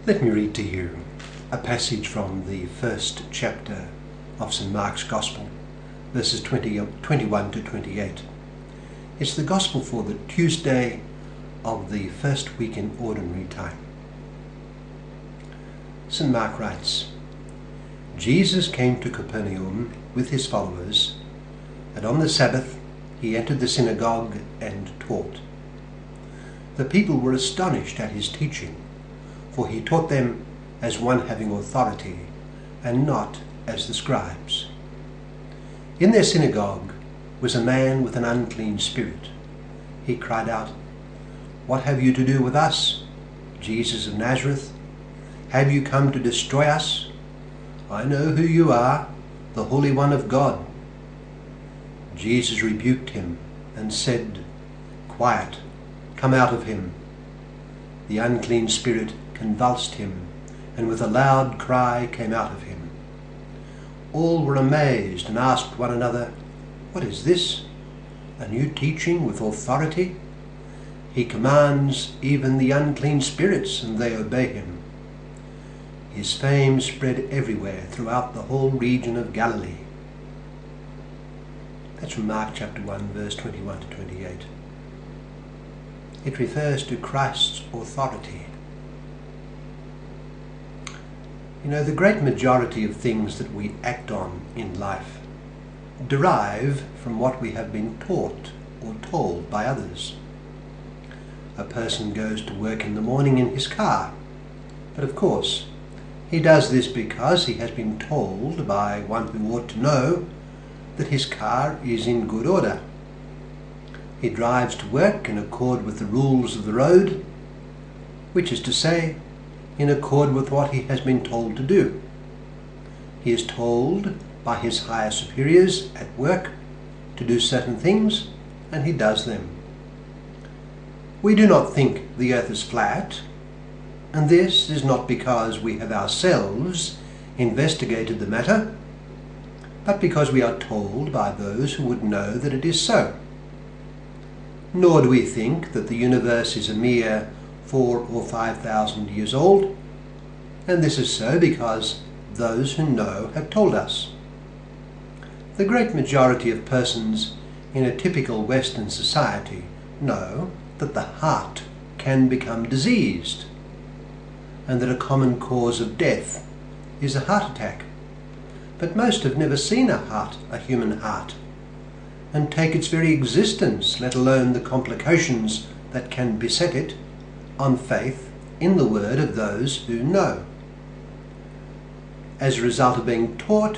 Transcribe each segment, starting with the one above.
Let me read to you a passage from the first chapter of St. Mark's Gospel, verses 21 to 28. It's the Gospel for the Tuesday of the first week in Ordinary Time. St. Mark writes, Jesus came to Capernaum with his followers, and on the Sabbath he entered the synagogue and taught. The people were astonished at his teaching, for he taught them as one having authority, and not as the scribes. In their synagogue was a man with an unclean spirit. He cried out, "What have you to do with us, Jesus of Nazareth? Have you come to destroy us? I know who you are, the Holy One of God." Jesus rebuked him and said, "Quiet, come out of him." The unclean spirit convulsed him, and with a loud cry came out of him. All were amazed and asked one another, "What is this? A new teaching with authority? He commands even the unclean spirits, and they obey him." His fame spread everywhere throughout the whole region of Galilee. That's from Mark chapter 1, verse 21 to 28. It refers to Christ's authority. You know, the great majority of things that we act on in life derive from what we have been taught or told by others. A person goes to work in the morning in his car, but of course he does this because he has been told by one who ought to know that his car is in good order. He drives to work in accord with the rules of the road, which is to say, in accord with what he has been told to do. He is told by his higher superiors at work to do certain things, and he does them. We do not think the earth is flat, and this is not because we have ourselves investigated the matter, but because we are told by those who would know that it is so. Nor do we think that the universe is a mere 4,000 or 5,000 years old, and this is so because those who know have told us. The great majority of persons in a typical Western society know that the heart can become diseased, and that a common cause of death is a heart attack. But most have never seen a human heart, and take its very existence, let alone the complications that can beset it, on faith in the word of those who know. As a result of being taught,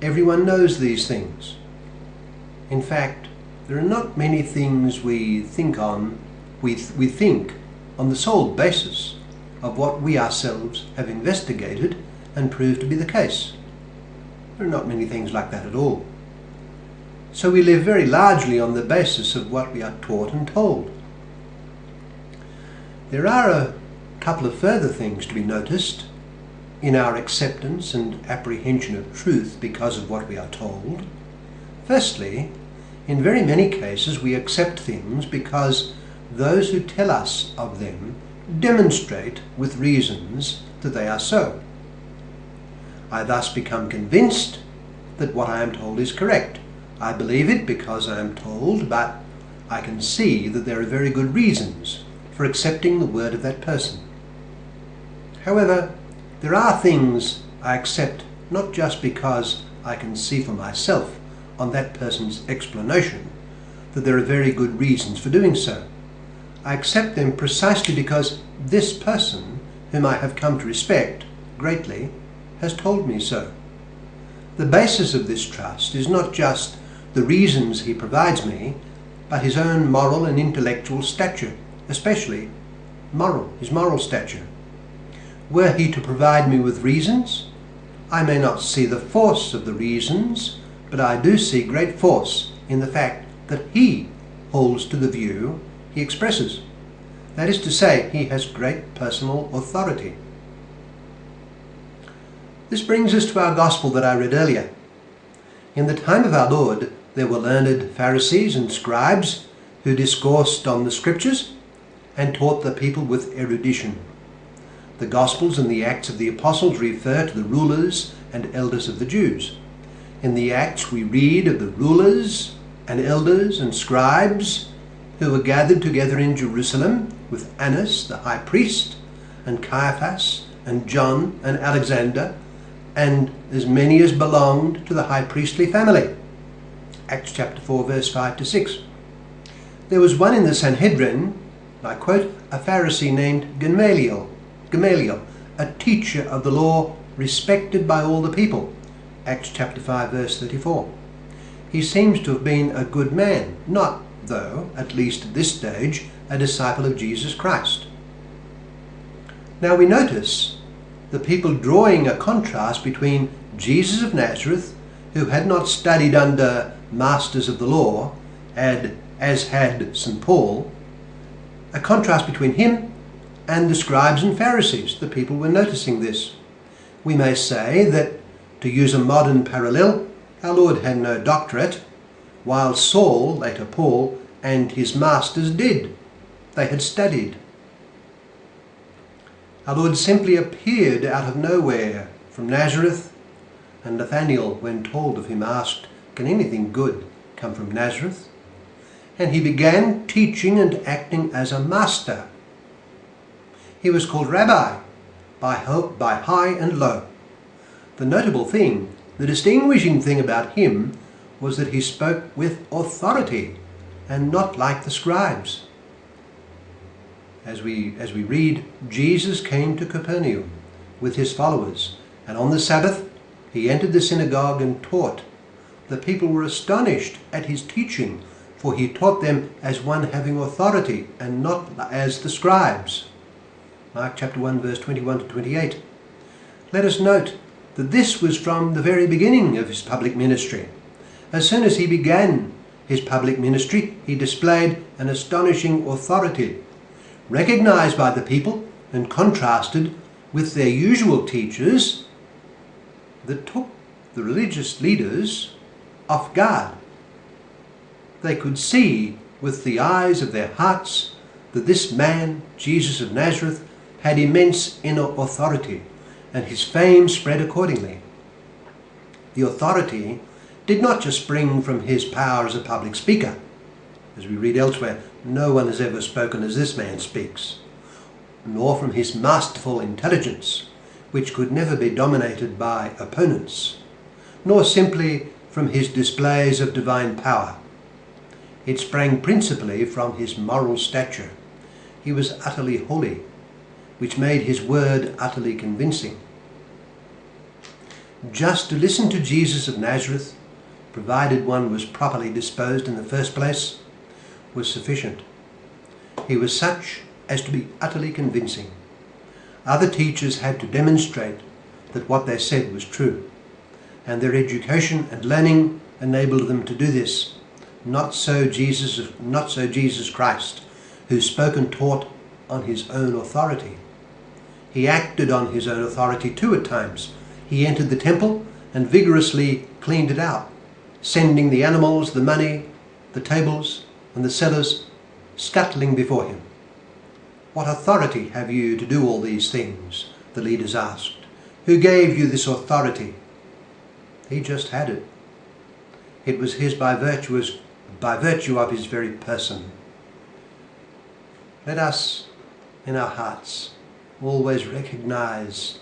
everyone knows these things. In fact, there are not many things we think on the sole basis of what we ourselves have investigated and proved to be the case. There are not many things like that at all. So we live very largely on the basis of what we are taught and told. There are a couple of further things to be noticed in our acceptance and apprehension of truth because of what we are told. Firstly, in very many cases we accept things because those who tell us of them demonstrate with reasons that they are so. I thus become convinced that what I am told is correct. I believe it because I am told, but I can see that there are very good reasons for accepting the word of that person. However, there are things I accept not just because I can see for myself on that person's explanation that there are very good reasons for doing so. I accept them precisely because this person, whom I have come to respect greatly, has told me so. The basis of this trust is not just the reasons he provides me, but his own moral and intellectual stature, especially his moral stature. Were he to provide me with reasons, I may not see the force of the reasons, but I do see great force in the fact that he holds to the view he expresses. That is to say, he has great personal authority. This brings us to our gospel that I read earlier. In the time of our Lord, there were learned Pharisees and scribes who discoursed on the scriptures and taught the people with erudition. The Gospels and the Acts of the Apostles refer to the rulers and elders of the Jews. In the Acts we read of the rulers and elders and scribes who were gathered together in Jerusalem with Annas the high priest, and Caiaphas and John and Alexander, and as many as belonged to the high priestly family. Acts chapter 4 verse 5 to 6. There was one in the Sanhedrin, I quote, a Pharisee named Gamaliel, a teacher of the law respected by all the people. Acts chapter 5 verse 34. He seems to have been a good man, not, though, at least at this stage, a disciple of Jesus Christ. Now we notice the people drawing a contrast between Jesus of Nazareth, who had not studied under masters of the law, as had St. Paul, a contrast between him and the scribes and Pharisees. The people were noticing this. We may say that, to use a modern parallel, our Lord had no doctorate, while Saul, later Paul, and his masters did. They had studied. Our Lord simply appeared out of nowhere from Nazareth, and Nathanael, when told of him, asked, "Can anything good come from Nazareth?" And he began teaching and acting as a master. He was called Rabbi by high and low. The notable thing, the distinguishing thing about him, was that he spoke with authority and not like the scribes. As we read, Jesus came to Capernaum with his followers, and on the Sabbath he entered the synagogue and taught. The people were astonished at his teaching, for he taught them as one having authority and not as the scribes. Mark chapter 1 verse 21 to 28. Let us note that this was from the very beginning of his public ministry. As soon as he began his public ministry, he displayed an astonishing authority, recognized by the people and contrasted with their usual teachers that took the religious leaders off guard. They could see with the eyes of their hearts that this man, Jesus of Nazareth, had immense inner authority, and his fame spread accordingly. The authority did not just spring from his power as a public speaker. As we read elsewhere, no one has ever spoken as this man speaks, nor from his masterful intelligence, which could never be dominated by opponents, nor simply from his displays of divine power. It sprang principally from his moral stature. He was utterly holy, which made his word utterly convincing. Just to listen to Jesus of Nazareth, provided one was properly disposed in the first place, was sufficient. He was such as to be utterly convincing. Other teachers had to demonstrate that what they said was true, and their education and learning enabled them to do this. Not so Jesus Christ, who spoke and taught on his own authority. He acted on his own authority too at times. He entered the temple and vigorously cleaned it out, sending the animals, the money, the tables, and the sellers scuttling before him. "What authority have you to do all these things?" the leaders asked. "Who gave you this authority?" He just had it. It was his by virtue of his very person. Let us, in our hearts, always recognize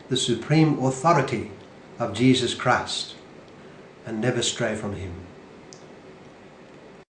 the supreme authority of Jesus Christ and never stray from him.